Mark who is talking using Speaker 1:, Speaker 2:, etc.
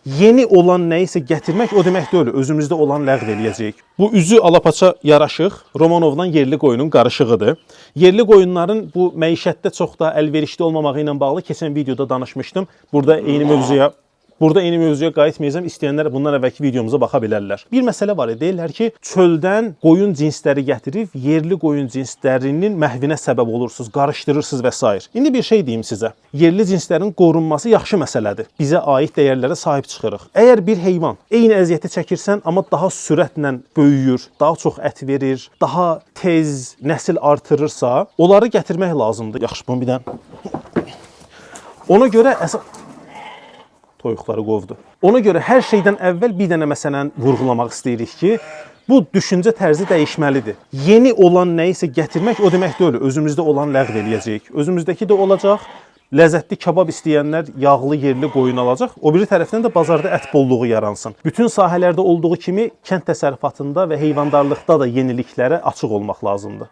Speaker 1: Yeni olan nəyisə gətirmək o demək deyil, özümüzdə olan ləğv eləyəcəyik. Bu üzü alapaça yaraşıq Romanovdan yerli qoyunun qarışığıdır. Yerli qoyunların bu məişətdə çox da əlverişli olmamağı ilə bağlı keçən videoda danışmışdım. Burada eyni mövzuya qayıtmayacağam. İstəyənlər bundan əvvəlki videomuza baxa bilərlər. Bir məsələ var. Deyirlər ki, çöldən qoyun cinsləri gətirib yerli qoyun cinslərinin məhvinə səbəb olursunuz, qarışdırırsınız və s. İndi bir şey deyim sizə. Yerli cinslərin qorunması yaxşı məsələdir. Bizə aid dəyərlərə sahib çıxırıq. Əgər bir heyvan eyni əziyyəti çəkirsən, amma daha sürətlə böyüyür, daha çox ət verir, daha tez nəsil artırırsa, onları gətirmək lazımdır. Yaxşı, bunu bir dənə. Ona görə toyuqları qovdu. Ona görə hər şeydən əvvəl bir dənə məsələni vurğulamaq istəyirik ki, bu düşüncə tərzi dəyişməlidir. Yeni olan nəyisə gətirmək o demək deyil, özümüzdə olan ləğv eləyəcəyik. Özümüzdəki də olacaq. Ləzzətli kabab istəyənlər yağlı yerli qoyun alacaq. O biri tərəfdən də bazarda ət bolluğu yaransın. Bütün sahələrdə olduğu kimi kənd təsərrüfatında və heyvandarlıqda da yeniliklərə açıq olmaq lazımdır.